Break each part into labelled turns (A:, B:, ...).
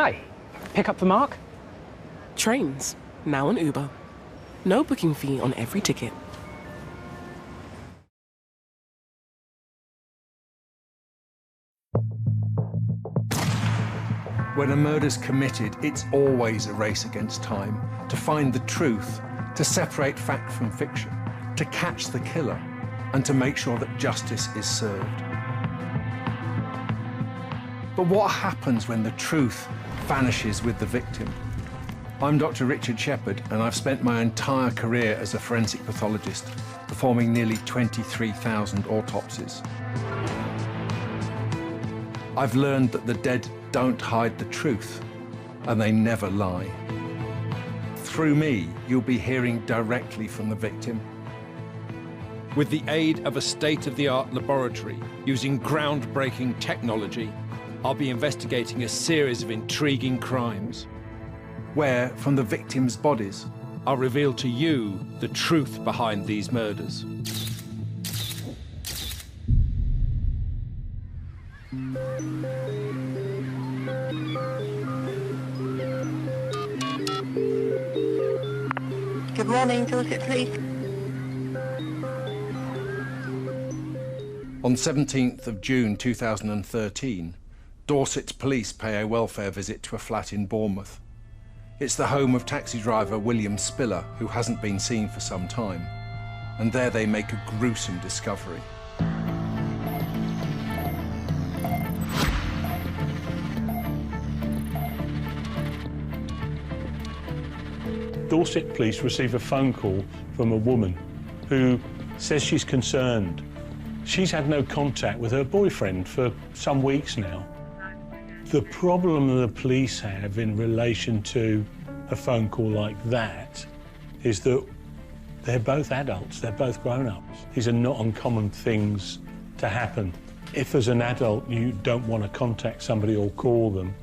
A: Hi. Pick up for Mark?
B: Trains, now on Uber. No booking fee on every ticket.
C: When a murder's committed, it's always a race against time, to find the truth, to separate fact from fiction, to catch the killer, and to make sure that justice is served. But what happens when the truth vanishes with the victim? I'm Dr. Richard Shepherd, and I've spent my entire career as a forensic pathologist, performing nearly 23,000 autopsies. I've learned that the dead don't hide the truth, and they never lie. Through me, you'll be hearing directly from the victim. With the aid of a state-of-the-art laboratory using groundbreaking technology, I'll be investigating a series of intriguing crimes, where, from the victims' bodies, I'll reveal to you the truth behind these murders.
D: Good morning, Dorset Police.
C: On 17th of June 2013, Dorset Police pay a welfare visit to a flat in Bournemouth. It's the home of taxi driver William Spiller, who hasn't been seen for some time. And there they make a gruesome discovery.
E: Dorset Police receive a phone call from a woman who says she's concerned. She's had no contact with her boyfriend for some weeks now. The problem the police have in relation to a phone call like that is that they're both adults, they're both grown-ups. These are not uncommon things to happen. If as an adult you don't want to contact somebody or call them,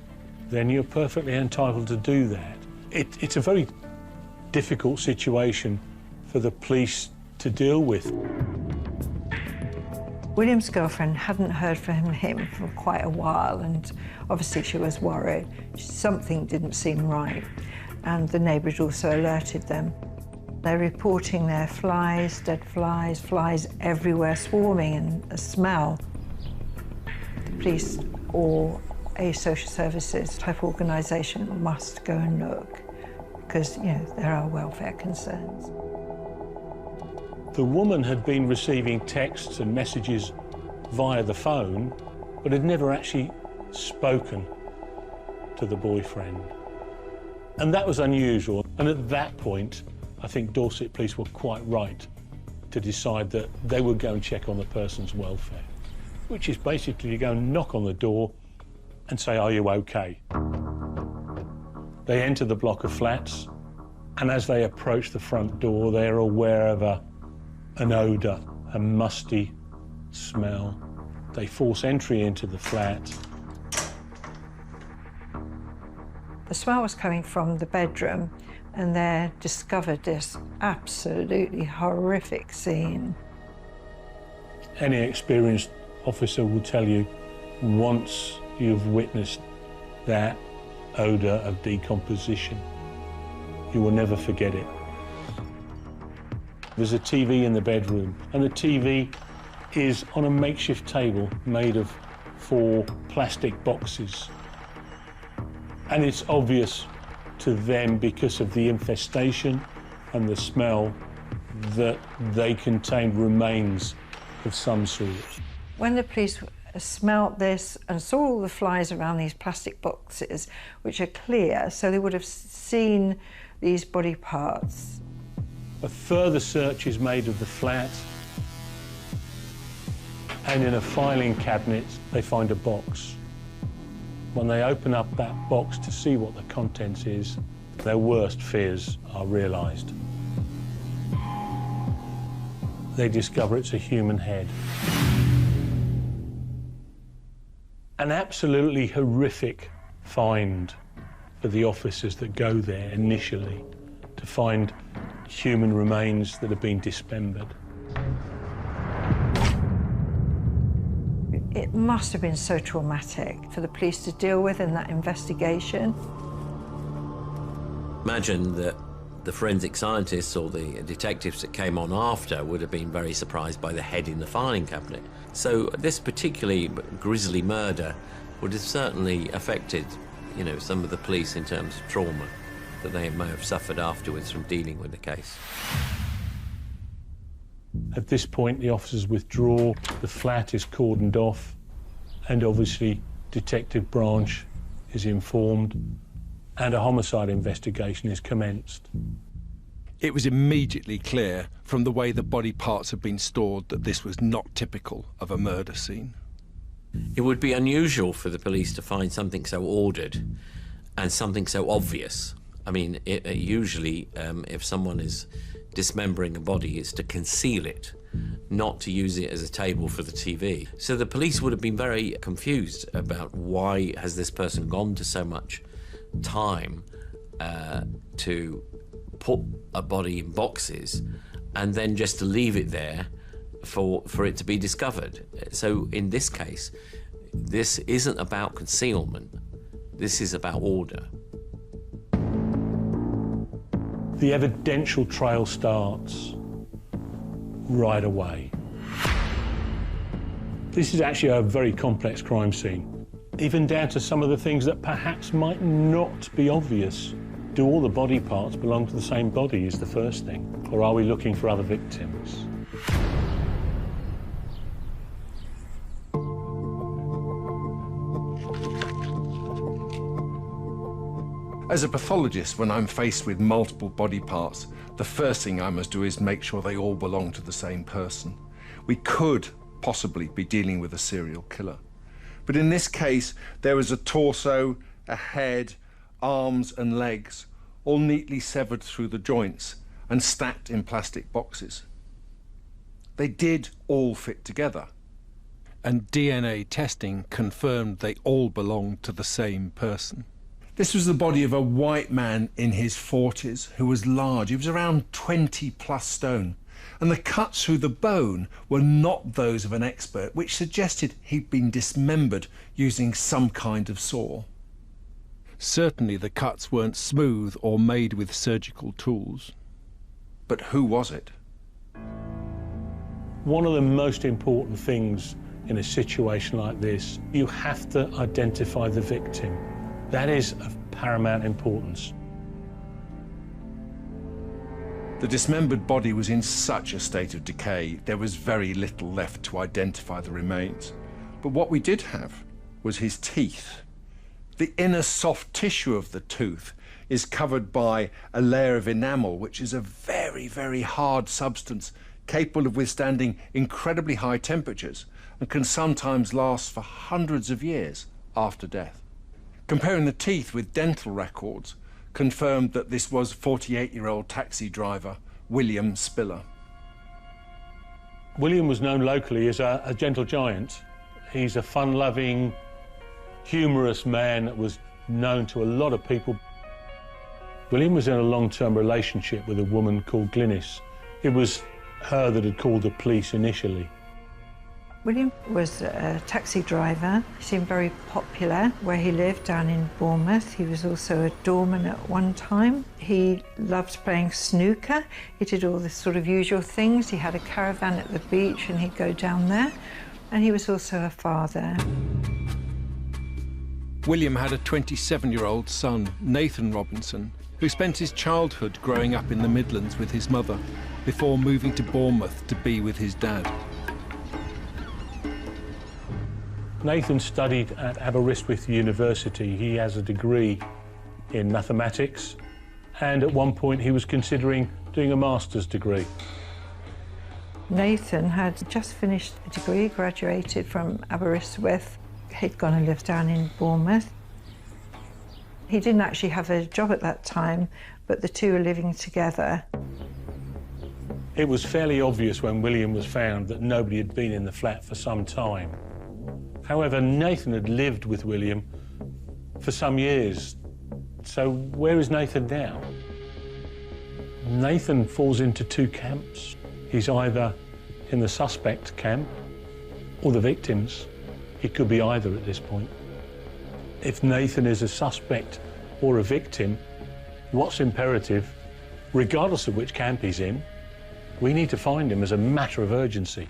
E: then you're perfectly entitled to do that. It's a very difficult situation for the police to deal with.
F: William's girlfriend hadn't heard from him for quite a while, and obviously she was worried. Something didn't seem right, and the neighbours also alerted them. They're reporting their flies, dead flies, flies everywhere, swarming, and a smell. The police or a social services type organisation must go and look, because, you know, there are welfare concerns.
E: The woman had been receiving texts and messages via the phone, but had never actually spoken to the boyfriend. And that was unusual. And at that point, I think Dorset Police were quite right to decide that they would go and check on the person's welfare, which is basically to go and knock on the door and say, "Are you okay?" They enter the block of flats, and as they approach the front door, they're aware of an odour, a musty smell. They force entry into the flat.
F: The smell was coming from the bedroom, and they discovered this absolutely horrific scene.
E: Any experienced officer will tell you, once you've witnessed that odour of decomposition, you will never forget it. There's a TV in the bedroom, and the TV is on a makeshift table made of 4 plastic boxes. And it's obvious to them, because of the infestation and the smell, that they contained remains of some sort.
F: When the police smelt this and saw all the flies around these plastic boxes, which are clear, so they would have seen these body parts.
E: A further search is made of the flat, and in a filing cabinet they find a box. When they open up that box to see what the contents is, their worst fears are realised. They discover it's a human head. An absolutely horrific find for the officers that go there initially, to find human remains that have been dismembered.
F: It must have been so traumatic for the police to deal with in that investigation.
A: Imagine that the forensic scientists or the detectives that came on after would have been very surprised by the head in the filing cabinet. So this particularly grisly murder would have certainly affected, you know, some of the police in terms of trauma that they may have suffered afterwards from dealing with the case.
E: At this point, the officers withdraw, the flat is cordoned off, and obviously Detective Branch is informed, and a homicide investigation is commenced.
C: It was immediately clear from the way the body parts had been stored that this was not typical of a murder scene.
A: It would be unusual for the police to find something so ordered and something so obvious. I mean, usually if someone is dismembering a body, it's to conceal it, not to use it as a table for the TV. So the police would have been very confused about why has this person gone to so much time to put a body in boxes and then just to leave it there for it to be discovered. So in this case, this isn't about concealment, this is about order.
E: The evidential trail starts right away. This is actually a very complex crime scene, even down to some of the things that perhaps might not be obvious. Do all the body parts belong to the same body is the first thing, or are we looking for other victims?
C: As a pathologist, when I'm faced with multiple body parts, the first thing I must do is make sure they all belong to the same person. We could possibly be dealing with a serial killer. But in this case, there was a torso, a head, arms and legs, all neatly severed through the joints and stacked in plastic boxes. They did all fit together. And DNA testing confirmed they all belonged to the same person. This was the body of a white man in his 40s who was large. He was around 20 plus stone. And the cuts through the bone were not those of an expert, which suggested he'd been dismembered using some kind of saw. Certainly the cuts weren't smooth or made with surgical tools. But who was it?
E: One of the most important things in a situation like this, you have to identify the victim. That is of paramount importance.
C: The dismembered body was in such a state of decay, there was very little left to identify the remains. But what we did have was his teeth. The inner soft tissue of the tooth is covered by a layer of enamel, which is a very, very hard substance capable of withstanding incredibly high temperatures and can sometimes last for hundreds of years after death. Comparing the teeth with dental records confirmed that this was 48-year-old taxi driver William Spiller.
E: William was known locally as a gentle giant. He's a fun-loving, humorous man that was known to a lot of people. William was in a long-term relationship with a woman called Glynis. It was her that had called the police initially.
F: William was a taxi driver. He seemed very popular where he lived down in Bournemouth. He was also a doorman at one time. He loved playing snooker. He did all the sort of usual things. He had a caravan at the beach and he'd go down there. And he was also a father.
C: William had a 27-year-old son, Nathan Robinson, who spent his childhood growing up in the Midlands with his mother before moving to Bournemouth to be with his dad.
E: Nathan studied at Aberystwyth University. He has a degree in mathematics, and at one point he was considering doing a master's degree.
F: Nathan had just finished a degree, graduated from Aberystwyth. He'd gone and lived down in Bournemouth. He didn't actually have a job at that time, but the two were living together.
E: It was fairly obvious when William was found that nobody had been in the flat for some time. However, Nathan had lived with William for some years. So where is Nathan now? Nathan falls into two camps. He's either in the suspect camp or the victims. It could be either at this point. If Nathan is a suspect or a victim, what's imperative, regardless of which camp he's in, we need to find him as a matter of urgency.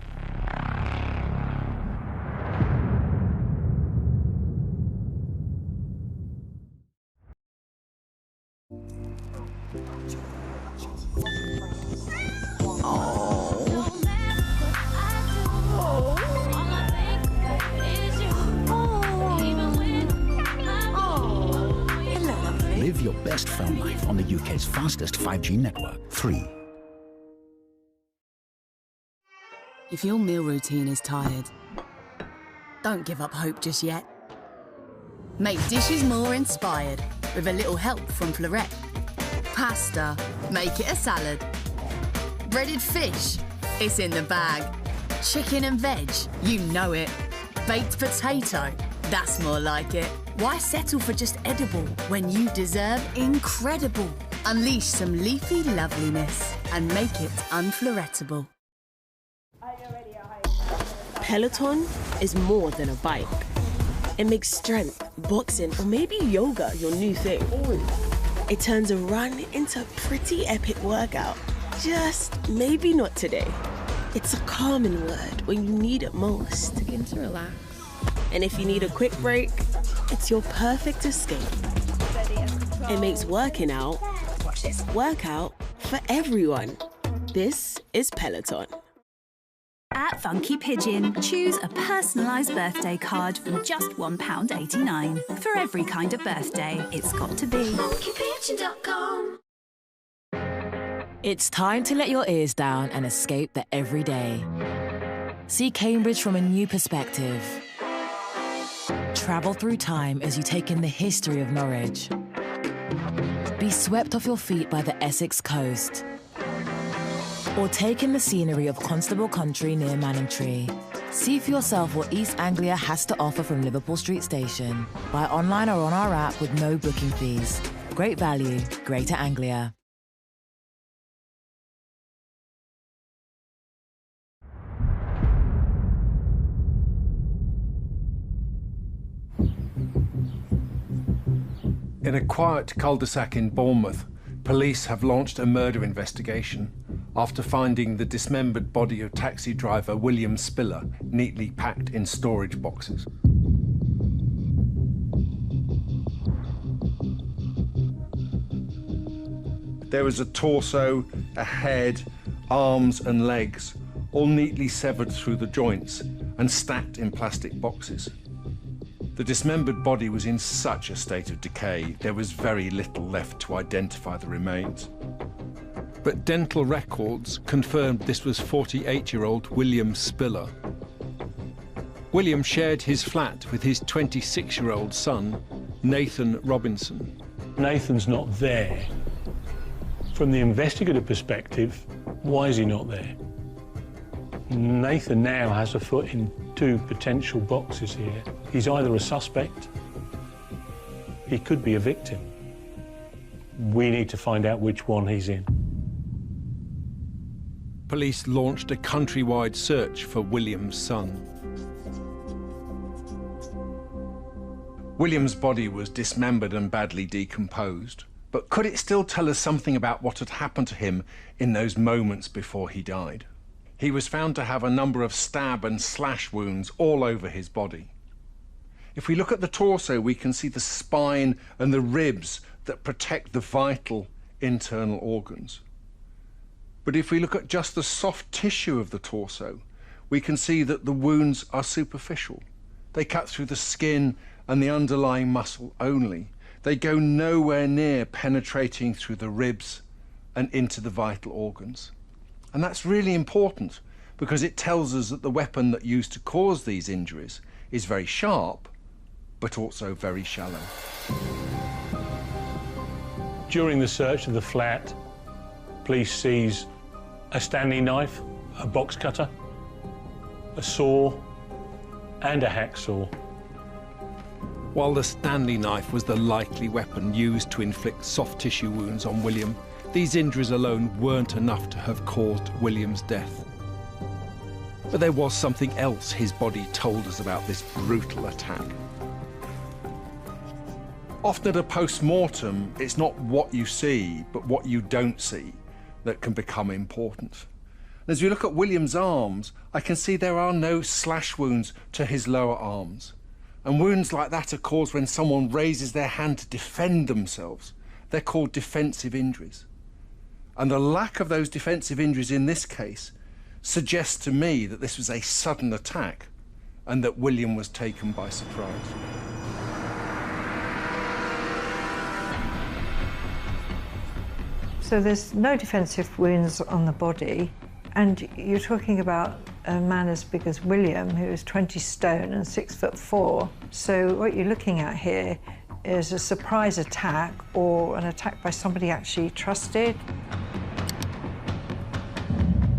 G: Live your best phone life on the UK's fastest 5G network, 3.
H: If your meal routine is tired, don't give up hope just yet. Make dishes more inspired with a little help from Fleurette. Pasta, make it a salad. Breaded fish, it's in the bag. Chicken and veg, you know it. Baked potato, that's more like it. Why settle for just edible when you deserve incredible? Unleash some leafy loveliness and make it unfleurettable.
B: Peloton is more than a bike. It makes strength, boxing, or maybe yoga your new thing. It turns a run into a pretty epic workout. Just maybe not today. It's a calming word when you need it most.
H: Begin to relax.
B: And if you need a quick break, it's your perfect escape. It makes working out, watch this, workout for everyone. This is Peloton.
I: At Funky Pigeon, choose a personalised birthday card from just £1.89. For every kind of birthday, it's got to be. funkypigeon.com.
J: It's time to let your ears down and escape the everyday. See Cambridge from a new perspective. Travel through time as you take in the history of Norwich. Be swept off your feet by the Essex coast. Or take in the scenery of Constable Country near Manningtree. See for yourself what East Anglia has to offer from Liverpool Street Station. Buy online or on our app with no booking fees. Great value, Greater Anglia.
C: In a quiet cul-de-sac in Bournemouth, police have launched a murder investigation after finding the dismembered body of taxi driver William Spiller neatly packed in storage boxes. There was a torso, a head, arms and legs, all neatly severed through the joints and stacked in plastic boxes. The dismembered body was in such a state of decay, there was very little left to identify the remains. But dental records confirmed this was 48-year-old William Spiller. William shared his flat with his 26-year-old son, Nathan Robinson.
E: Nathan's not there. From the investigative perspective, why is he not there? Nathan now has a foot in two potential boxes here. He's either a suspect, he could be a victim. We need to find out which one he's in.
C: Police launched a countrywide search for William's son. William's body was dismembered and badly decomposed, but could it still tell us something about what had happened to him in those moments before he died? He was found to have a number of stab and slash wounds all over his body. If we look at the torso, we can see the spine and the ribs that protect the vital internal organs. But if we look at just the soft tissue of the torso, we can see that the wounds are superficial. They cut through the skin and the underlying muscle only. They go nowhere near penetrating through the ribs and into the vital organs. And that's really important because it tells us that the weapon that used to cause these injuries is very sharp, but also very shallow.
E: During the search of the flat, police seize a Stanley knife, a box cutter, a saw, and a hacksaw.
C: While the Stanley knife was the likely weapon used to inflict soft tissue wounds on William, these injuries alone weren't enough to have caused William's death. But there was something else his body told us about this brutal attack. Often at a post-mortem, it's not what you see, but what you don't see that can become important. As we look at William's arms, I can see there are no slash wounds to his lower arms. And wounds like that are caused when someone raises their hand to defend themselves. They're called defensive injuries. And the lack of those defensive injuries in this case suggests to me that this was a sudden attack and that William was taken by surprise.
F: So there's no defensive wounds on the body, and you're talking about a man as big as William, who is 20 stone and 6'4". So what you're looking at here is a surprise attack or an attack by somebody actually trusted.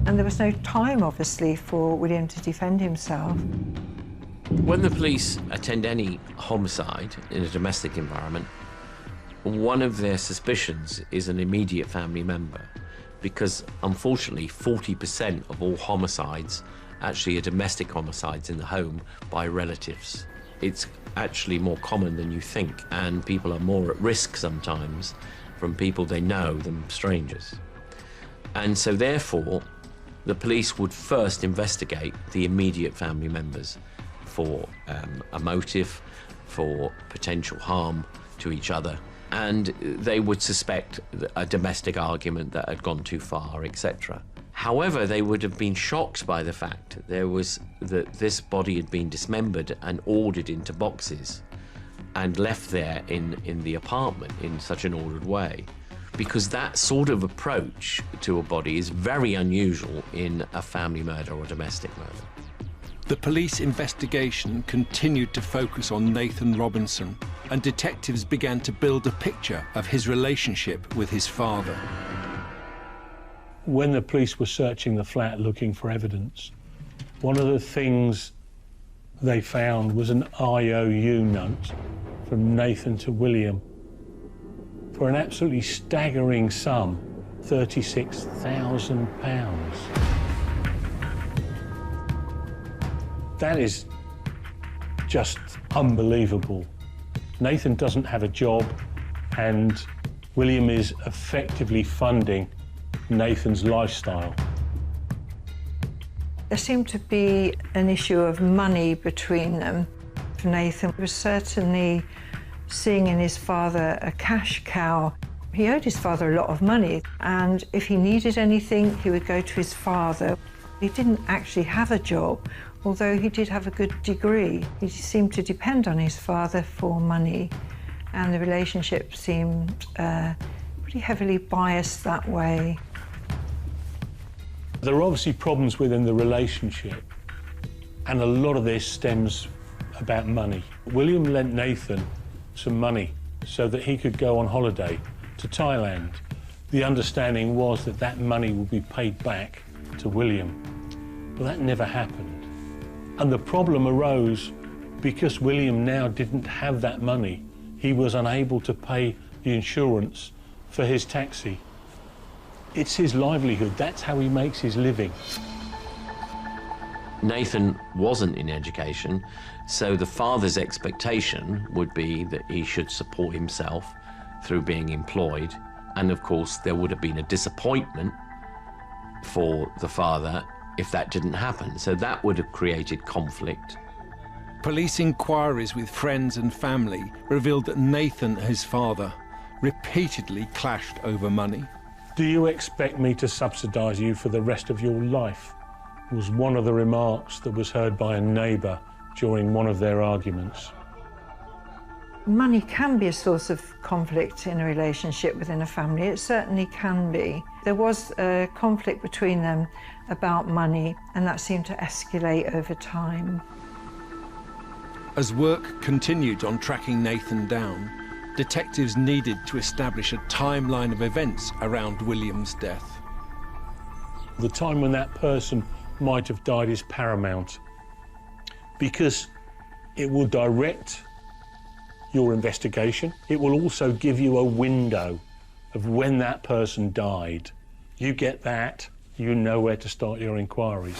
F: And there was no time, obviously, for William to defend himself.
A: When the police attend any homicide in a domestic environment, one of their suspicions is an immediate family member, because unfortunately 40% of all homicides actually are domestic homicides in the home by relatives. It's actually more common than you think, and people are more at risk sometimes from people they know than strangers. And so therefore, the police would first investigate the immediate family members for a motive, for potential harm to each other, and they would suspect a domestic argument that had gone too far, etc. However, they would have been shocked by the fact that this body had been dismembered and ordered into boxes and left there in the apartment in such an ordered way, because that sort of approach to a body is very unusual in a family murder or domestic murder.
C: The police investigation continued to focus on Nathan Robinson, and detectives began to build a picture of his relationship with his father.
E: When the police were searching the flat looking for evidence, one of the things they found was an IOU note from Nathan to William for an absolutely staggering sum, £36,000. That is just unbelievable. Nathan doesn't have a job, and William is effectively funding Nathan's lifestyle.
F: There seemed to be an issue of money between them. Nathan was certainly seeing in his father a cash cow. He owed his father a lot of money, and if he needed anything, he would go to his father. He didn't actually have a job, although he did have a good degree. He seemed to depend on his father for money, and the relationship seemed pretty heavily biased that way.
E: There are obviously problems within the relationship, and a lot of this stems about money. William lent Nathan some money so that he could go on holiday to Thailand. The understanding was that that money would be paid back to William. Well, that never happened. And the problem arose because William now didn't have that money. He was unable to pay the insurance for his taxi. It's his livelihood. That's how he makes his living.
A: Nathan wasn't in education, so the father's expectation would be that he should support himself through being employed. And of course, there would have been a disappointment for the father if that didn't happen. So that would have created conflict.
C: Police inquiries with friends and family revealed that Nathan and his father repeatedly clashed over money.
E: Do you expect me to subsidise you for the rest of your life? Was one of the remarks that was heard by a neighbour during one of their arguments.
F: Money can be a source of conflict in a relationship within a family. It certainly can be. There was a conflict between them about money, and that seemed to escalate over time.
C: As work continued on tracking Nathan down, detectives needed to establish a timeline of events around William's death.
E: The time when that person might have died is paramount, because it will direct your investigation. It will also give you a window of when that person died. You get that, you know where to start your inquiries.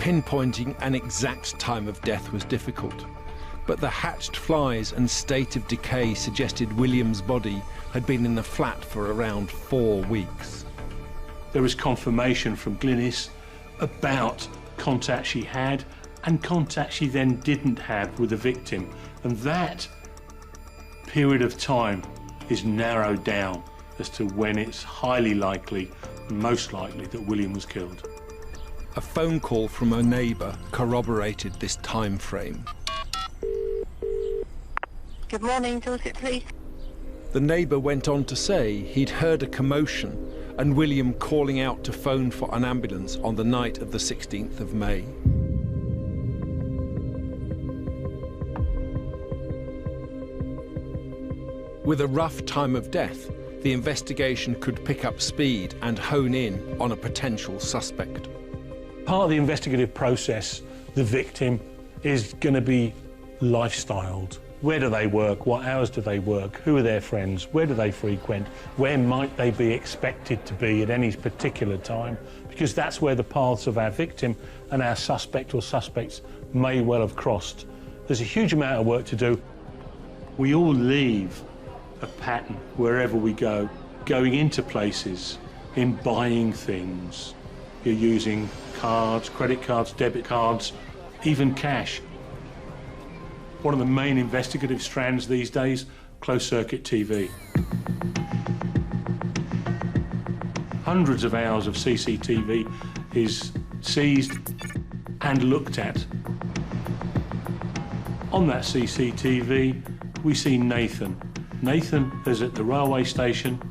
C: Pinpointing an exact time of death was difficult, but the hatched flies and state of decay suggested William's body had been in the flat for around 4 weeks.
E: There was confirmation from Glynis about contact she had and contact she then didn't have with the victim, and that period of time is narrowed down as to when it's highly likely, most likely, that William was killed.
C: A phone call from a neighbour corroborated this time frame.
D: Good morning, Dorset Police.
C: The neighbour went on to say he'd heard a commotion and William calling out to phone for an ambulance on the night of the 16th of May. With a rough time of death, the investigation could pick up speed and hone in on a potential suspect.
E: Part of the investigative process, the victim is going to be lifestyled. Where do they work? What hours do they work? Who are their friends? Where do they frequent? Where might they be expected to be at any particular time? Because that's where the paths of our victim and our suspect or suspects may well have crossed. There's a huge amount of work to do. We all leave a pattern wherever we go, going into places, in buying things. You're using cards, credit cards, debit cards, even cash. One of the main investigative strands these days, closed-circuit TV. Hundreds of hours of CCTV is seized and looked at. On that CCTV, we see Nathan. Nathan is at the railway station.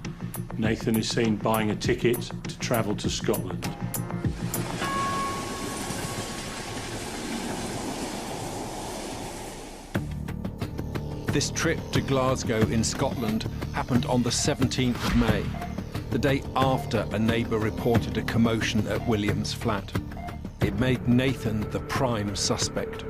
E: Nathan is seen buying a ticket to travel to Scotland.
C: This trip to Glasgow in Scotland happened on the 17th of May, the day after a neighbour reported a commotion at William's flat. It made Nathan the prime suspect.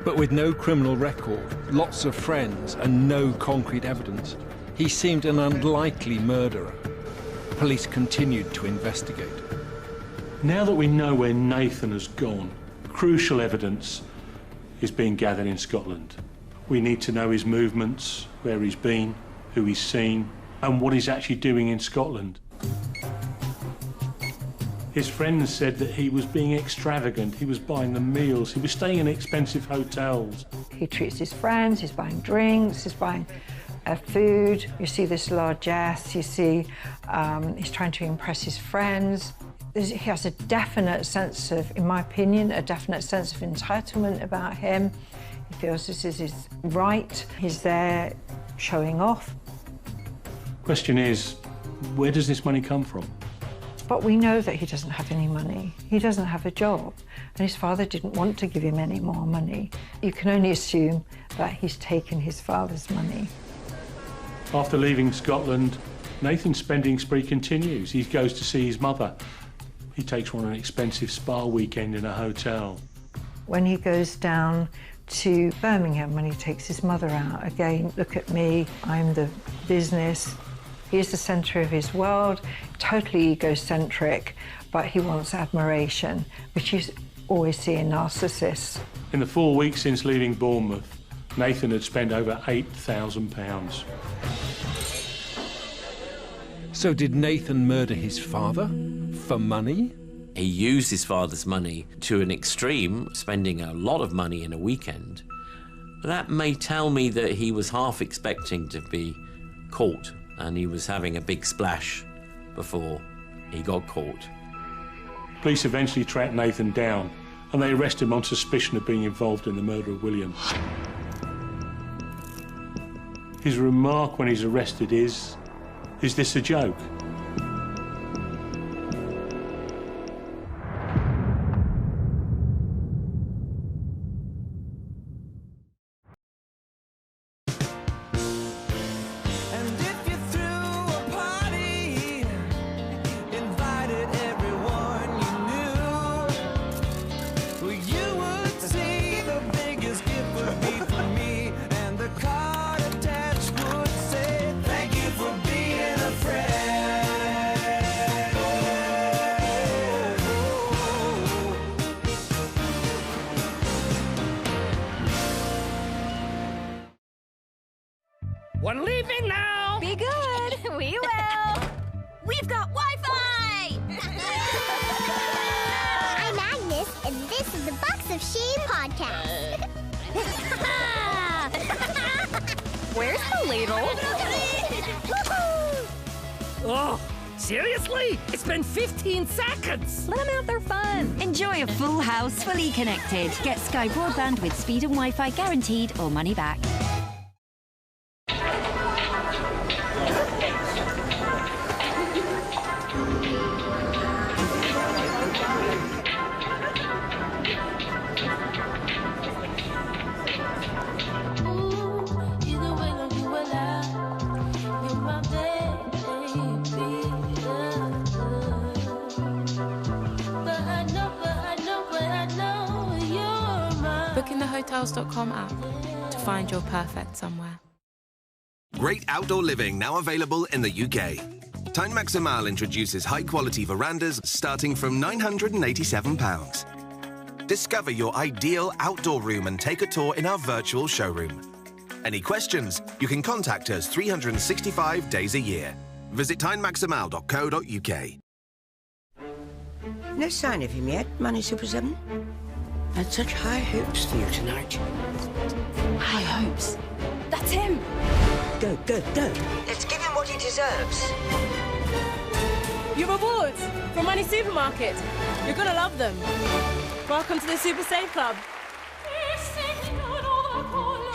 C: But with no criminal record, lots of friends and no concrete evidence, he seemed an unlikely murderer. Police continued to investigate.
E: Now that we know where Nathan has gone, crucial evidence is being gathered in Scotland. We need to know his movements, where he's been, who he's seen, and what he's actually doing in Scotland. His friends said that he was being extravagant, he was buying them meals, he was staying in expensive hotels.
F: He treats his friends, he's buying drinks, he's buying food. You see this largesse, you see he's trying to impress his friends. He has a definite sense of, in my opinion, a definite sense of entitlement about him. He feels this is his right. He's there showing off.
E: Question is, where does this money come from?
F: But we know that he doesn't have any money. He doesn't have a job, and his father didn't want to give him any more money. You can only assume that he's taken his father's money.
E: After leaving Scotland, Nathan's spending spree continues. He goes to see his mother. He takes her on an expensive spa weekend in a hotel.
F: When he goes down to Birmingham, when he takes his mother out, again, look at me, I'm the business. He is the centre of his world, totally egocentric, but he wants admiration, which you always see in narcissists.
E: In the 4 weeks since leaving Bournemouth, Nathan had spent over £8,000.
C: So did Nathan murder his father for money?
A: He used his father's money to an extreme, spending a lot of money in a weekend. That may tell me that he was half expecting to be caught, and he was having a big splash before he got caught.
E: Police eventually tracked Nathan down, and they arrested him on suspicion of being involved in the murder of William. His remark when he's arrested is this a joke?
K: Thank you for being a friend. We're leaving now!
L: Be good! We will!
I: We've got Wi-Fi!
M: I'm Agnes, and this is the Box of Shame podcast.
L: Where's the ladle?
K: Oh, seriously? It's been 15 seconds!
L: Let them have their fun.
I: Enjoy a full house fully connected. Get Sky Broadband with speed and Wi-Fi guaranteed or money back.
N: BookingTheHotels.com app to find your perfect somewhere.
O: Great outdoor living now available in the UK. Tyne Maximal introduces high-quality verandas starting from £987. Discover your ideal outdoor room and take a tour in our virtual showroom. Any questions? You can contact us 365 days a year. Visit tynemaximal.co.uk.
P: No sign of him yet, Money Super 7? Had such high hopes for you tonight.
I: High hopes. That's him.
P: Go, go, go. Let's give him what he deserves.
Q: Your rewards from Money Supermarket. You're gonna love them. Welcome to the Super Save Club.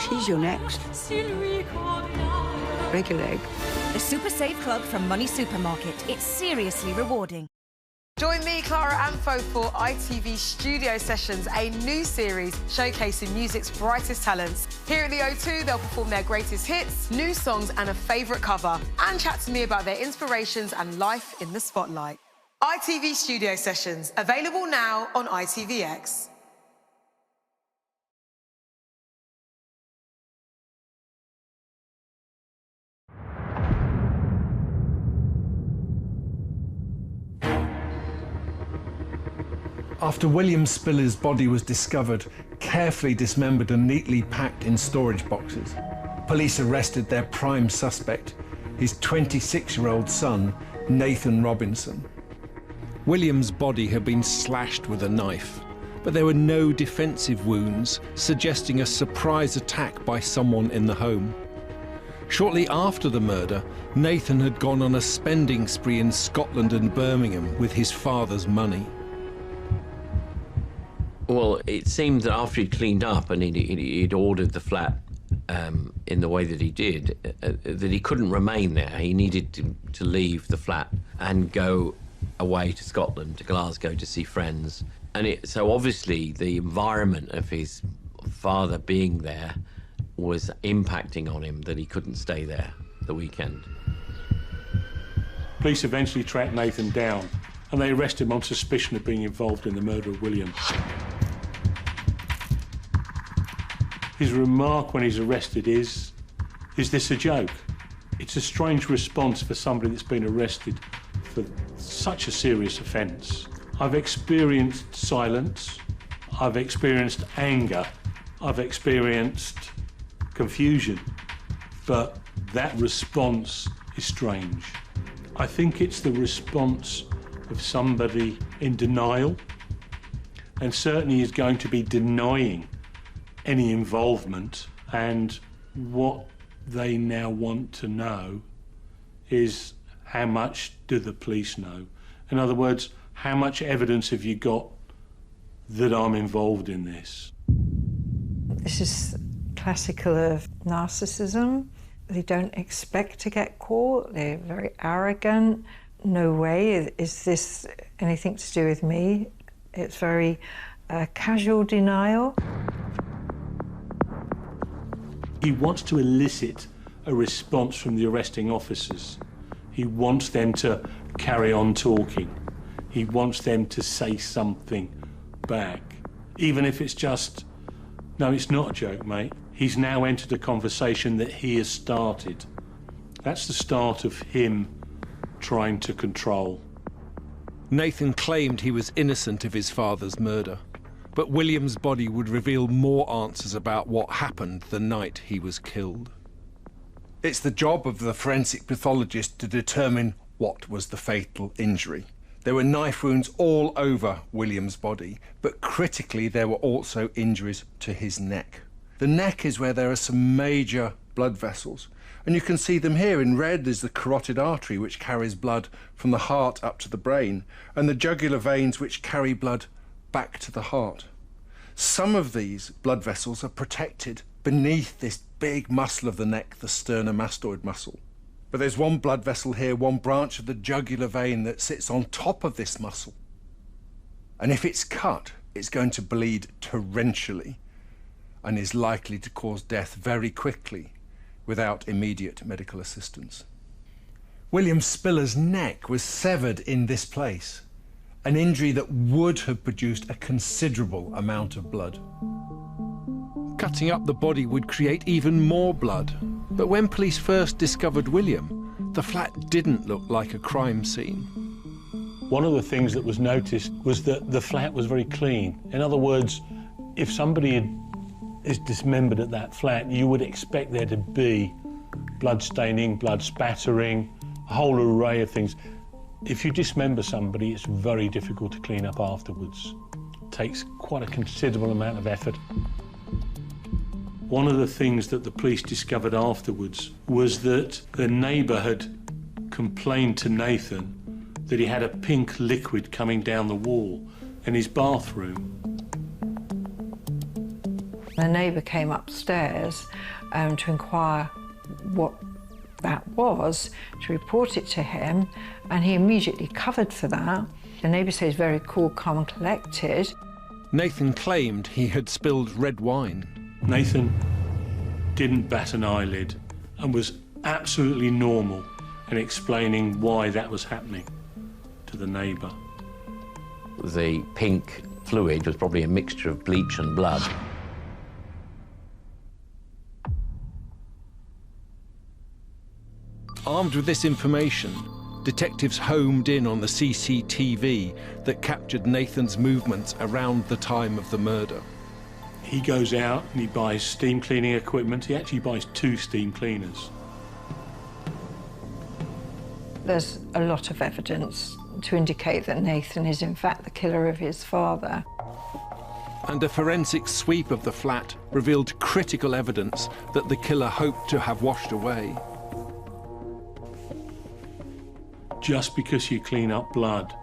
P: She's your next. Break a leg.
I: The Super Save Club from Money Supermarket. It's seriously rewarding.
R: Join me, Clara Amfo, for ITV Studio Sessions, a new series showcasing music's brightest talents. Here at the O2, they'll perform their greatest hits, new songs and a favourite cover, and chat to me about their inspirations and life in the spotlight. ITV Studio Sessions, available now on ITVX.
C: After William Spiller's body was discovered, carefully dismembered and neatly packed in storage boxes, police arrested their prime suspect, his 26-year-old son, Nathan Robinson. William's body had been slashed with a knife, but there were no defensive wounds, suggesting a surprise attack by someone in the home. Shortly after the murder, Nathan had gone on a spending spree in Scotland and Birmingham with his father's money.
A: Well, it seemed that after he'd cleaned up and he'd ordered the flat in the way that he did, that he couldn't remain there. He needed to leave the flat and go away to Scotland, to Glasgow, to see friends. And so obviously the environment of his father being there was impacting on him, that he couldn't stay there the weekend.
E: Police eventually tracked Nathan down and they arrested him on suspicion of being involved in the murder of William. His remark when he's arrested is this a joke? It's a strange response for somebody that's been arrested for such a serious offence. I've experienced silence, I've experienced anger, I've experienced confusion, but that response is strange. I think it's the response of somebody in denial, and certainly is going to be denying any involvement, and what they now want to know is how much do the police know? In other words, how much evidence have you got that I'm involved in this?
F: This is classical of narcissism. They don't expect to get caught, they're very arrogant. No way is this anything to do with me. It's very casual denial.
E: He wants to elicit a response from the arresting officers. He wants them to carry on talking. He wants them to say something back, even if it's just, no, it's not a joke, mate. He's now entered a conversation that he has started. That's the start of him trying to control.
C: Nathan claimed he was innocent of his father's murder, but William's body would reveal more answers about what happened the night he was killed. It's the job of the forensic pathologist to determine what was the fatal injury. There were knife wounds all over William's body, but critically there were also injuries to his neck. The neck is where there are some major blood vessels, and you can see them here. In red is the carotid artery, which carries blood from the heart up to the brain, and the jugular veins, which carry blood back to the heart. Some of these blood vessels are protected beneath this big muscle of the neck, the sternomastoid muscle. But there's one blood vessel here, one branch of the jugular vein that sits on top of this muscle. And if it's cut, it's going to bleed torrentially and is likely to cause death very quickly without immediate medical assistance. William Spiller's neck was severed in this place, an injury that would have produced a considerable amount of blood. Cutting up the body would create even more blood, but when police first discovered William, the flat didn't look like a crime scene.
E: One of the things that was noticed was that the flat was very clean. In other words, if somebody is dismembered at that flat, you would expect there to be blood staining, blood spattering, a whole array of things. If you dismember somebody, it's very difficult to clean up afterwards. It takes quite a considerable amount of effort. One of the things that the police discovered afterwards was that the neighbour had complained to Nathan that he had a pink liquid coming down the wall in his bathroom.
F: The neighbour came upstairs to inquire what that was, to report it to him, and he immediately covered for that. The neighbour says very cool, calm and collected.
C: Nathan claimed he had spilled red wine.
E: Nathan didn't bat an eyelid and was absolutely normal in explaining why that was happening to the neighbour.
A: The pink fluid was probably a mixture of bleach and blood.
C: Armed with this information, detectives homed in on the CCTV that captured Nathan's movements around the time of the murder.
E: He goes out and he buys steam cleaning equipment. He actually buys 2 steam cleaners.
F: There's a lot of evidence to indicate that Nathan is in fact the killer of his father.
C: And a forensic sweep of the flat revealed critical evidence that the killer hoped to have washed away.
E: Just because you clean up blood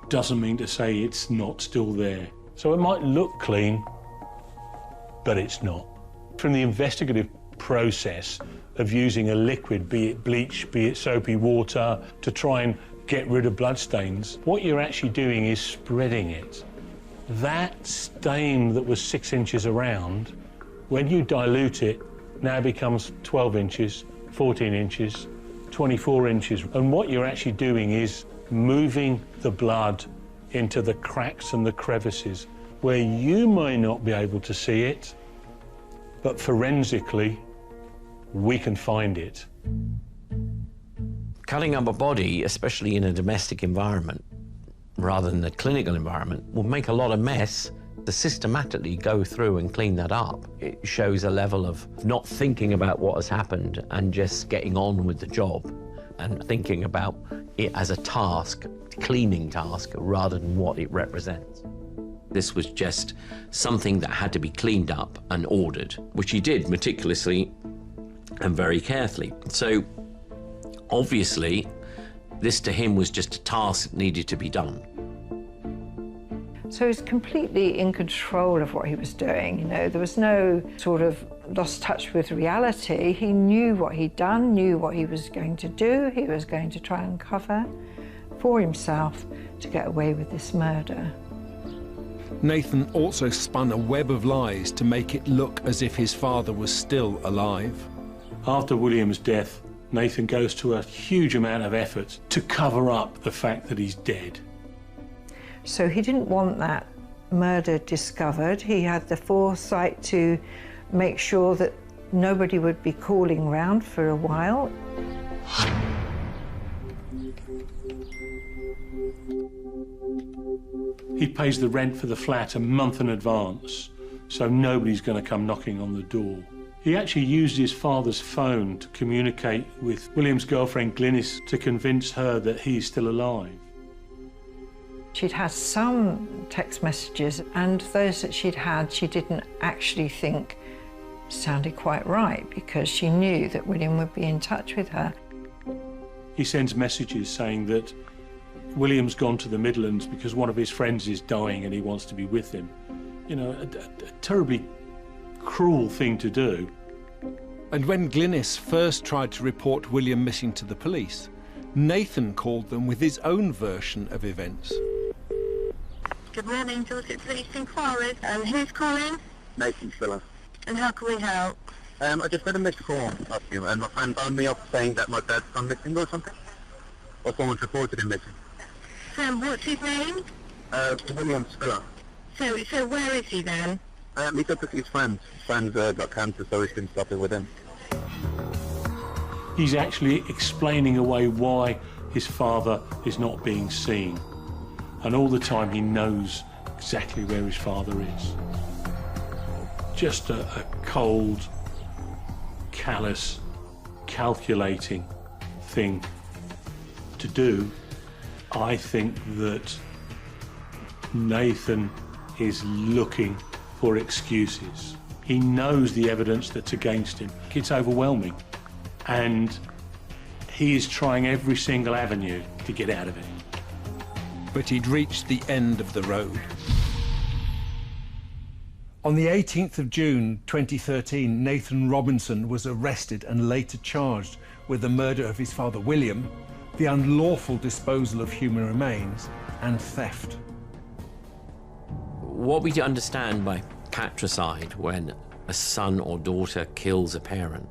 E: doesn't mean to say it's not still there. So it might look clean, but it's not. From the investigative process of using a liquid, be it bleach, be it soapy water, to try and get rid of bloodstains, what you're actually doing is spreading it. That stain that was 6 inches around, when you dilute it, now becomes 12 inches, 14 inches, 24 inches. And what you're actually doing is moving the blood into the cracks and the crevices where you may not be able to see it, but forensically, we can find it.
A: Cutting up a body, especially in a domestic environment, rather than a clinical environment, will make a lot of mess. To systematically go through and clean that up, it shows a level of not thinking about what has happened and just getting on with the job and thinking about it as a task, cleaning task, rather than what it represents. This was just something that had to be cleaned up and ordered, which he did meticulously and very carefully. So obviously, this to him was just a task that needed to be done.
F: So he was completely in control of what he was doing, you know. There was no sort of lost touch with reality. He knew what he'd done, knew what he was going to do. He was going to try and cover for himself to get away with this murder.
C: Nathan also spun a web of lies to make it look as if his father was still alive.
E: After William's death, Nathan goes to a huge amount of effort to cover up the fact that he's dead.
F: So he didn't want that murder discovered. He had the foresight to make sure that nobody would be calling round for a while.
E: He pays the rent for the flat a month in advance, so nobody's going to come knocking on the door. He actually used his father's phone to communicate with William's girlfriend Glynis to convince her that he's still alive.
F: She'd had some text messages, and those that she'd had, she didn't actually think sounded quite right, because she knew that William would be in touch with her.
E: He sends messages saying that William's gone to the Midlands because one of his friends is dying and he wants to be with him. You know, a terribly cruel thing to do.
C: And when Glynis first tried to report William missing to the police, Nathan called them with his own version of events.
D: Good morning, Dorset Police Inquiry. Who's calling?
S: Nathan Spiller.
D: And how can we help?
S: I just had a missed call off you, and my friend phoned me up saying that my dad's gone missing or something. Or someone's reported him missing.
D: Sam, what's his name?
S: William Spiller.
D: So where is he then?
S: He took with his friends. His friends got cancer, so he's been stopping with him.
E: He's actually explaining away why his father is not being seen. And all the time he knows exactly where his father is. Just a cold, callous, calculating thing to do. I think that Nathan is looking for excuses. He knows the evidence that's against him. It's overwhelming. And he is trying every single avenue to get out of it.
C: But he'd reached the end of the road. On the 18th of June 2013, Nathan Robinson was arrested and later charged with the murder of his father William, the unlawful disposal of human remains, and theft.
A: What we understand by patricide, when a son or daughter kills a parent,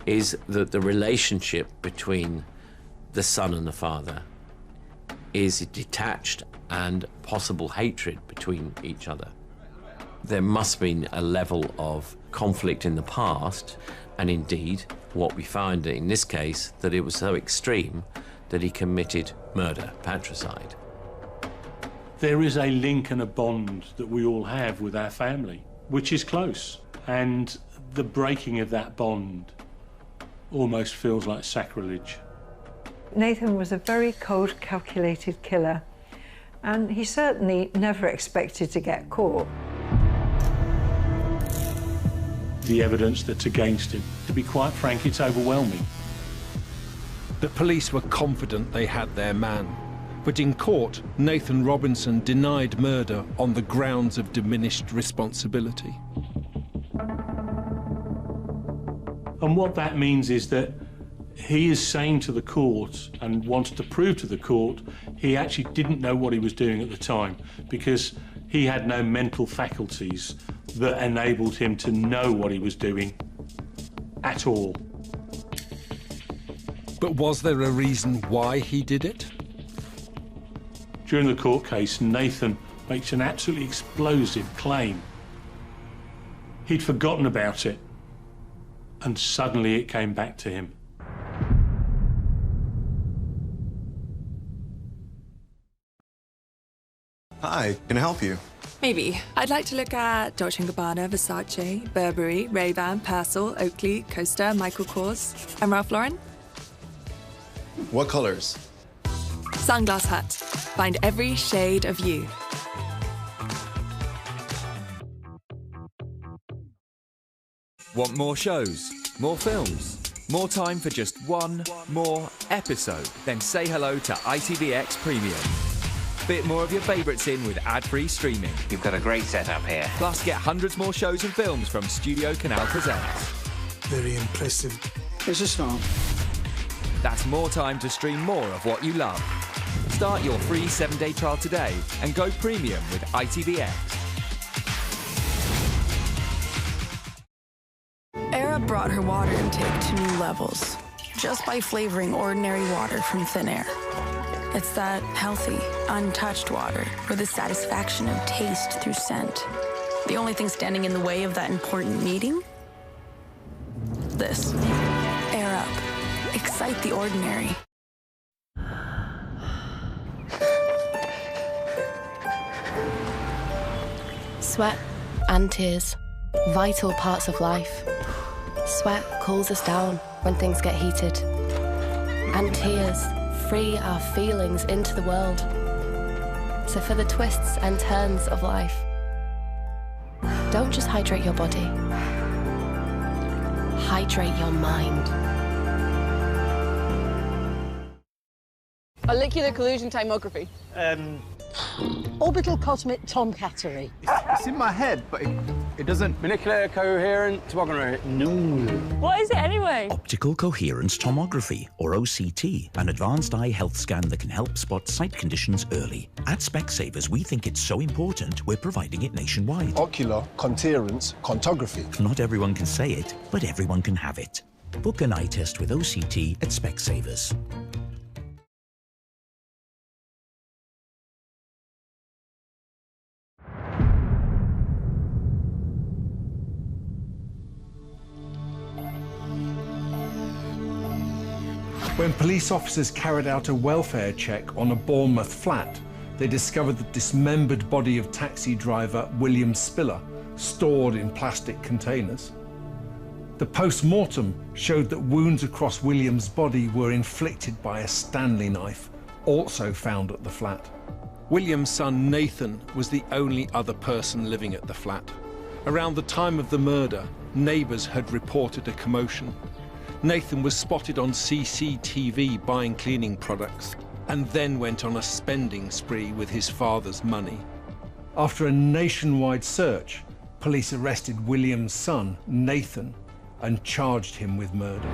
A: is that the relationship between the son and the father is detached and possible hatred between each other. There must have been a level of conflict in the past, and indeed what we find in this case, that it was so extreme that he committed murder, patricide.
E: There is a link and a bond that we all have with our family, which is close, and the breaking of that bond almost feels like sacrilege.
F: Nathan was a very cold, calculated killer, and he certainly never expected to get caught.
E: The evidence that's against him, to be quite frank, it's overwhelming.
C: The police were confident they had their man, but in court, Nathan Robinson denied murder on the grounds of diminished responsibility.
E: And what that means is that he is saying to the court and wants to prove to the court he actually didn't know what he was doing at the time, because he had no mental faculties that enabled him to know what he was doing at all.
C: But was there a reason why he did it?
E: During the court case, Nathan makes an absolutely explosive claim. He'd forgotten about it, and suddenly it came back to him.
T: Hi, can I help you?
U: Maybe. I'd like to look at Dolce & Gabbana, Versace, Burberry, Ray-Ban, Purcell, Oakley, Costa, Michael Kors, and Ralph Lauren.
T: What colors?
U: Sunglass Hut. Find every shade of you.
V: Want more shows? More films? More time for just one more episode? Then say hello to ITVX Premium. Fit more of your favourites in with ad-free streaming.
W: You've got a great setup here.
V: Plus, get hundreds more shows and films from Studio Canal Presents.
X: Very impressive. It's a start.
V: That's more time to stream more of what you love. Start your free 7-day trial today and go premium with ITVX.
Y: Era brought her water intake to new levels just by flavoring ordinary water from thin air. It's that healthy, untouched water with the satisfaction of taste through scent. The only thing standing in the way of that important meeting? This. Air Up. Excite the ordinary.
N: Sweat and tears.
B: vital parts of life. Sweat cools us down when things get heated. And tears free our feelings into the world. So for the twists and turns of life, don't just hydrate your body. Hydrate your mind.
Q: Follicular collusion tomography.
G: Orbital cosmic tomcattery.
H: It's in my head, but it doesn't... Molecular coherent tomography. No.
Q: What is it anyway?
J: Optical coherence tomography, or OCT, an advanced eye health scan that can help spot sight conditions early. At Specsavers, we think it's so important, we're providing it nationwide.
X: Ocular coherence tomography.
J: Not everyone can say it, but everyone can have it. Book an eye test with OCT at Specsavers.
C: When police officers carried out a welfare check on a Bournemouth flat, they discovered the dismembered body of taxi driver William Spiller, stored in plastic containers. The post-mortem showed that wounds across William's body were inflicted by a Stanley knife, also found at the flat. William's son Nathan was the only other person living at the flat. Around the time of the murder, neighbours had reported a commotion. Nathan was spotted on CCTV buying cleaning products and then went on a spending spree with his father's money. After a nationwide search, police arrested William's son, Nathan, and charged him with murder.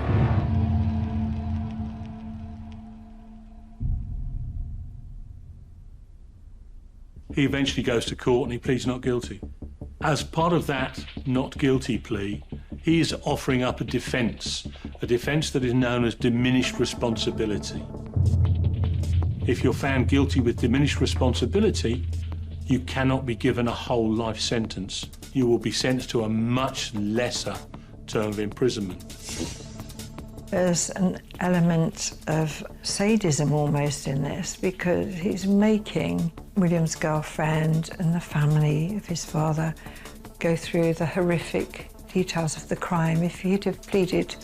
E: He eventually goes to court and he pleads not guilty. As part of that not guilty plea, he is offering up a defence that is known as diminished responsibility. If you're found guilty with diminished responsibility, you cannot be given a whole life sentence. You will be sentenced to a much lesser term of imprisonment.
F: There's an element of sadism almost in this, because he's making William's girlfriend and the family of his father go through the horrific details of the crime. If he'd have pleaded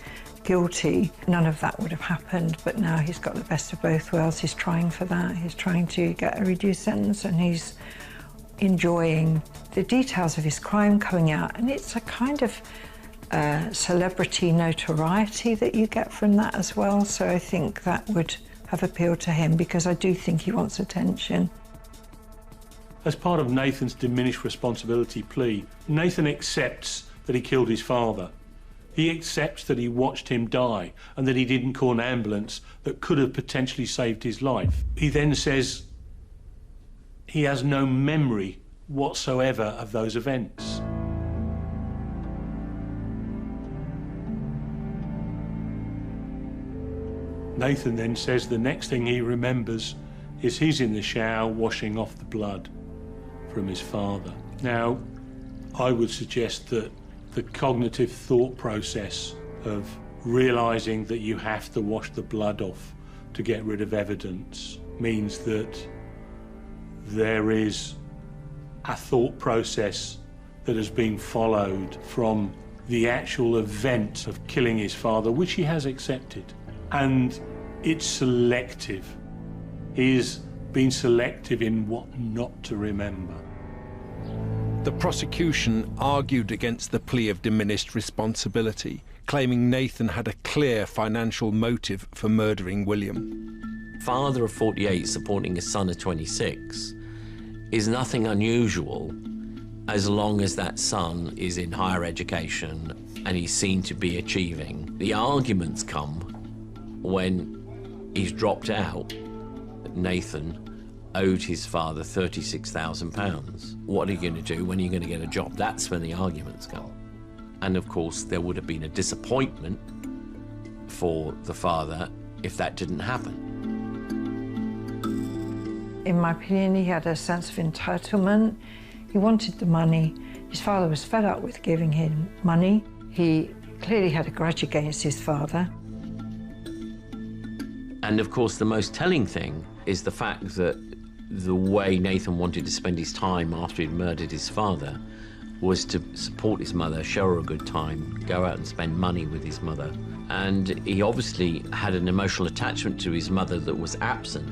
F: guilty, none of that would have happened, but now he's got the best of both worlds. He's trying for that. He's trying to get a reduced sentence, and he's enjoying the details of his crime coming out. And it's a kind of celebrity notoriety that you get from that as well. So I think that would have appealed to him, because I do think he wants attention.
E: As part of Nathan's diminished responsibility plea, Nathan accepts that he killed his father. He accepts that he watched him die and that he didn't call an ambulance that could have potentially saved his life. He then says he has no memory whatsoever of those events. Nathan then says the next thing he remembers is he's in the shower washing off the blood from his father. Now, I would suggest that the cognitive thought process of realising that you have to wash the blood off to get rid of evidence means that there is a thought process that has been followed from the actual event of killing his father, which he has accepted. And it's selective. He's been selective in what not to remember.
C: The prosecution argued against the plea of diminished responsibility, claiming Nathan had a clear financial motive for murdering William.
A: Father of 48 supporting a son of 26 is nothing unusual as long as that son is in higher education and he's seen to be achieving. The arguments come when he's dropped out. Nathan owed his father £36,000. What are you going to do? When are you going to get a job? That's when the arguments come. And of course, there would have been a disappointment for the father if that didn't happen.
F: In my opinion, he had a sense of entitlement. He wanted the money. His father was fed up with giving him money. He clearly had a grudge against his father.
A: And of course, the most telling thing is the fact that the way Nathan wanted to spend his time after he'd murdered his father was to support his mother, show her a good time, go out and spend money with his mother. And he obviously had an emotional attachment to his mother that was absent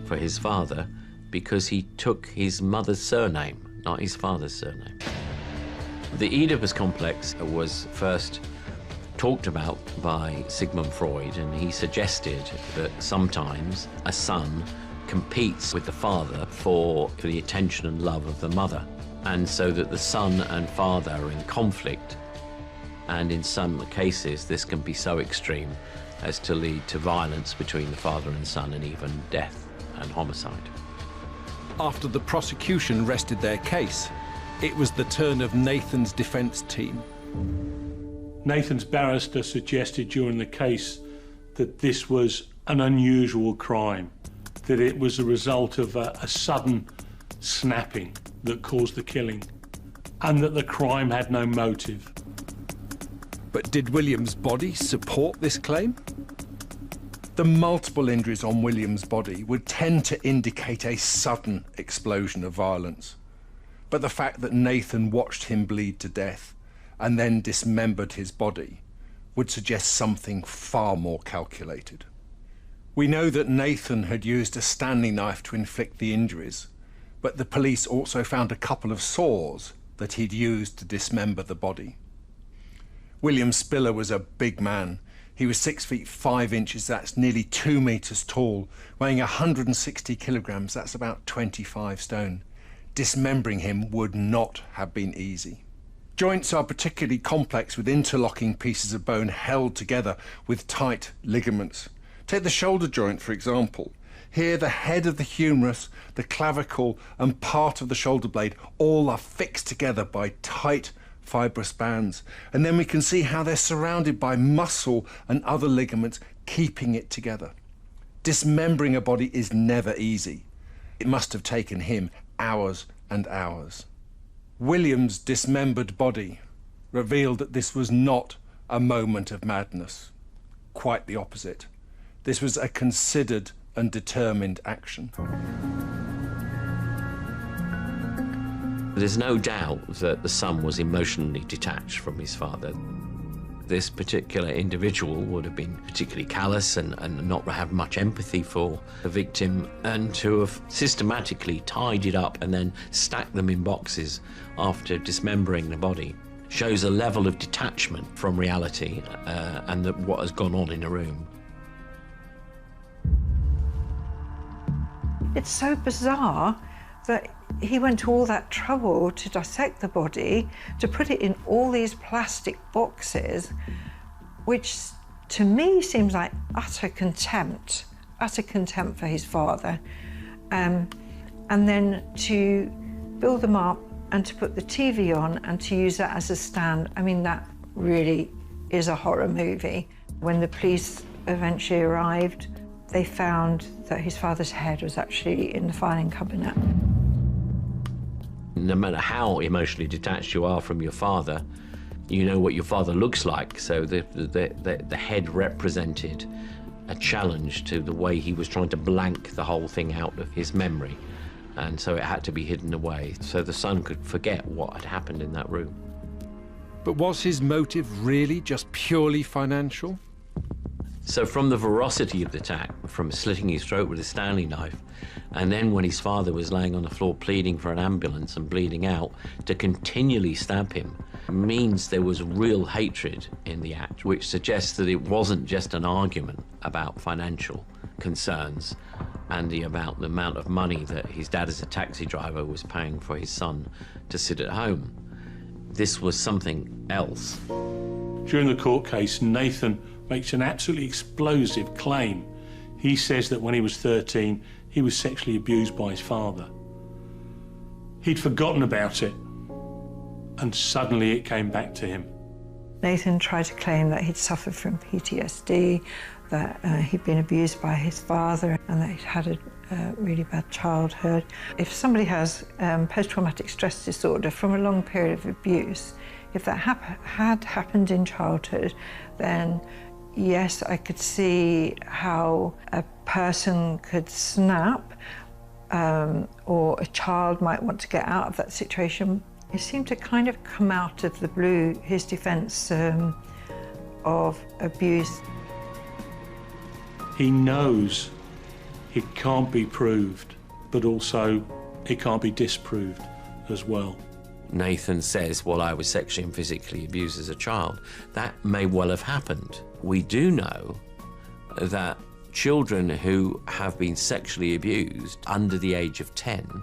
A: for his father because he took his mother's surname, not his father's surname. The Oedipus complex was first talked about by Sigmund Freud, and he suggested that sometimes a son competes with the father for the attention and love of the mother, and so that the son and father are in conflict, and in some cases this can be so extreme as to lead to violence between the father and son, and even death and homicide.
C: After the prosecution rested their case, it was the turn of Nathan's defence team.
E: Nathan's barrister suggested during the case that this was an unusual crime, that it was a result of a sudden snapping that caused the killing, and that the crime had no motive.
C: But did William's body support this claim? The multiple injuries on William's body would tend to indicate a sudden explosion of violence. But the fact that Nathan watched him bleed to death and then dismembered his body would suggest something far more calculated. We know that Nathan had used a Stanley knife to inflict the injuries, but the police also found a couple of saws that he'd used to dismember the body. William Spiller was a big man. He was 6 feet 5 inches, that's nearly 2 meters tall, weighing 160 kilograms, that's about 25 stone. Dismembering him would not have been easy. Joints are particularly complex, with interlocking pieces of bone held together with tight ligaments. Take the shoulder joint, for example. Here, the head of the humerus, the clavicle, and part of the shoulder blade all are fixed together by tight, fibrous bands. And then we can see how they're surrounded by muscle and other ligaments, keeping it together. Dismembering a body is never easy. It must have taken him hours and hours. William's dismembered body revealed that this was not a moment of madness. Quite the opposite. This was a considered and determined action.
A: There's no doubt that the son was emotionally detached from his father. This particular individual would have been particularly callous and not have much empathy for the victim, and to have systematically tidied up and then stacked them in boxes after dismembering the body shows a level of detachment from reality and what has gone on in the room.
F: It's so bizarre that he went to all that trouble to dissect the body, to put it in all these plastic boxes, which to me seems like utter contempt for his father. And then to build them up and to put the TV on and to use that as a stand, I mean, that really is a horror movie. When the police eventually arrived, they found that his father's head was actually in the filing cabinet.
A: No matter how emotionally detached you are from your father, you know what your father looks like. So the head represented a challenge to the way he was trying to blank the whole thing out of his memory. And so it had to be hidden away so the son could forget what had happened in that room.
C: But was his motive really just purely financial?
A: So from the ferocity of the attack, from slitting his throat with a Stanley knife, and then when his father was laying on the floor pleading for an ambulance and bleeding out, to continually stab him means there was real hatred in the act, which suggests that it wasn't just an argument about financial concerns and about the amount of money that his dad as a taxi driver was paying for his son to sit at home. This was something else.
E: During the court case, Nathan makes an absolutely explosive claim. He says that when he was 13, he was sexually abused by his father. He'd forgotten about it, and suddenly it came back to him.
F: Nathan tried to claim that he'd suffered from PTSD, that he'd been abused by his father, and that he'd had a really bad childhood. If somebody has post-traumatic stress disorder from a long period of abuse, if that had happened in childhood, then yes, I could see how a person could snap, or a child might want to get out of that situation. It seemed to kind of come out of the blue, his defence of abuse.
E: He knows it can't be proved, but also it can't be disproved as well.
A: Nathan says, well, I was sexually and physically abused as a child. That may well have happened. We do know that children who have been sexually abused under the age of 10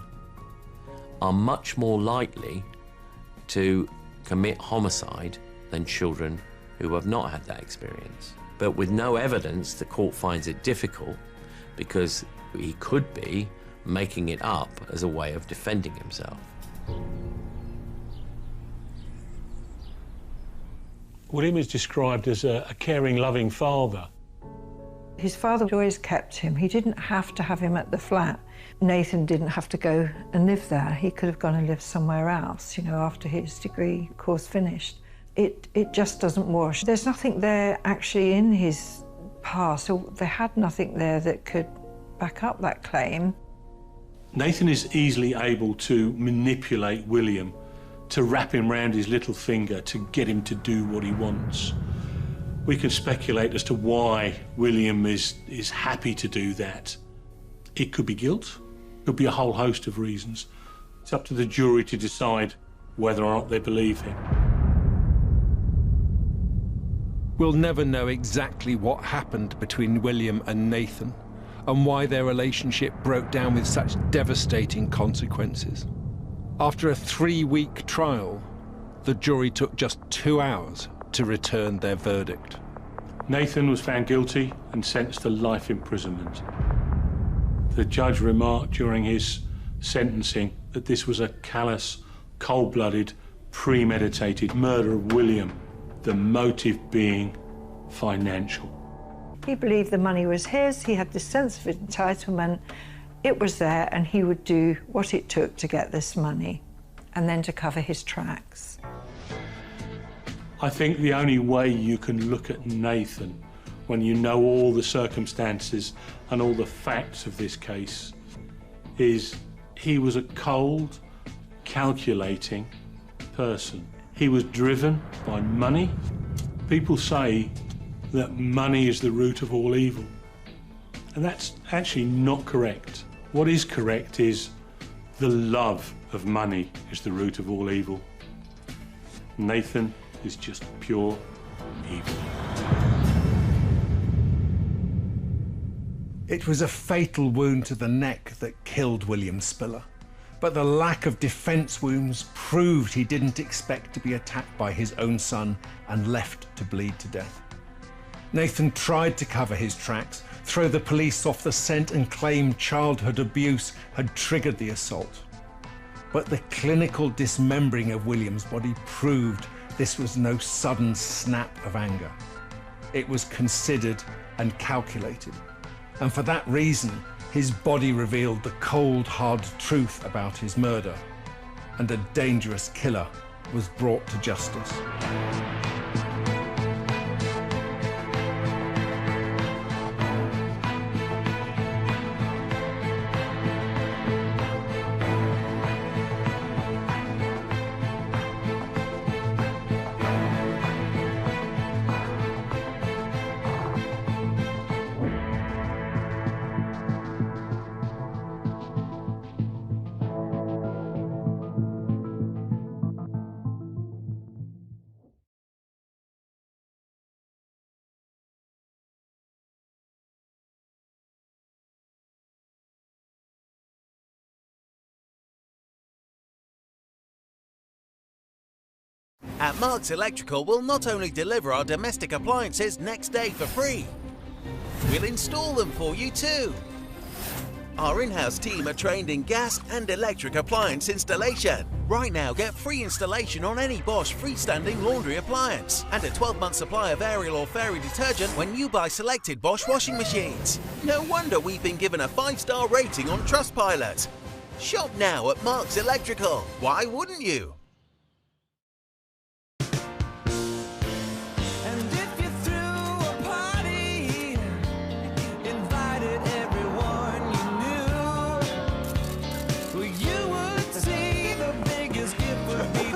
A: are much more likely to commit homicide than children who have not had that experience. But with no evidence, the court finds it difficult because he could be making it up as a way of defending himself.
E: William is described as a caring, loving father.
F: His father always kept him. He didn't have to have him at the flat. Nathan didn't have to go and live there. He could have gone and lived somewhere else, you know, after his degree course finished. It just doesn't wash. There's nothing there actually in his past, or they had nothing there that could back up that claim.
E: Nathan is easily able to manipulate William, to wrap him round his little finger, to get him to do what he wants. We can speculate as to why William is happy to do that. It could be guilt, it could be a whole host of reasons. It's up to the jury to decide whether or not they believe him.
C: We'll never know exactly what happened between William and Nathan and why their relationship broke down with such devastating consequences. After a 3-week trial, the jury took just 2 hours to return their verdict.
E: Nathan was found guilty and sentenced to life imprisonment. The judge remarked during his sentencing that this was a callous, cold-blooded, premeditated murder of William, the motive being financial.
F: He believed the money was his, he had this sense of entitlement, it was there, and he would do what it took to get this money and then to cover his tracks.
E: I think the only way you can look at Nathan when you know all the circumstances and all the facts of this case is he was a cold, calculating person. He was driven by money. People say that money is the root of all evil, and that's actually not correct. What is correct is the love of money is the root of all evil. Nathan is just pure evil.
C: It was a fatal wound to the neck that killed William Spiller, but the lack of defence wounds proved he didn't expect to be attacked by his own son and left to bleed to death. Nathan tried to cover his tracks, throw the police off the scent and claim childhood abuse had triggered the assault. But the clinical dismembering of William's body proved this was no sudden snap of anger. It was considered and calculated. And for that reason, his body revealed the cold, hard truth about his murder, and a dangerous killer was brought to justice.
G: At Marks Electrical, we'll not only deliver our domestic appliances next day for free, we'll install them for you too. Our in-house team are trained in gas and electric appliance installation. Right now, get free installation on any Bosch freestanding laundry appliance and a 12-month supply of Ariel or Fairy detergent when you buy selected Bosch washing machines. No wonder we've been given a 5-star rating on Trustpilot. Shop now at Marks Electrical. Why wouldn't you?
K: You would see the biggest gift would be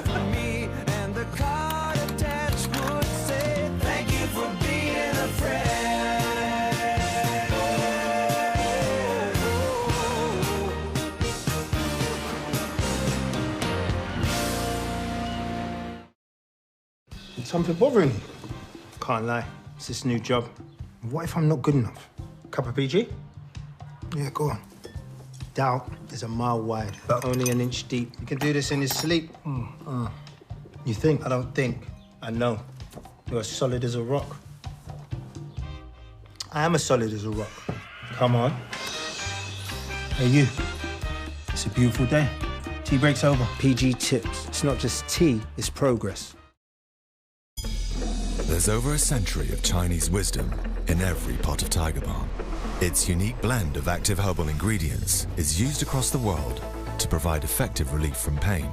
K: Something bothering you? Can't lie. It's this new job. What if I'm not good enough? Cup of PG? Yeah, go on. Doubt is a mile wide, but only an inch deep. You can do this in your sleep. You think? I don't think. I know. You're as solid as a rock. I am as solid as a rock. Come on. Hey, you. It's a beautiful day. Tea break's over. PG Tips. It's not just tea, it's progress.
L: There's over a century of Chinese wisdom in every pot of Tiger Balm. Its unique blend of active herbal ingredients is used across the world to provide effective relief from pain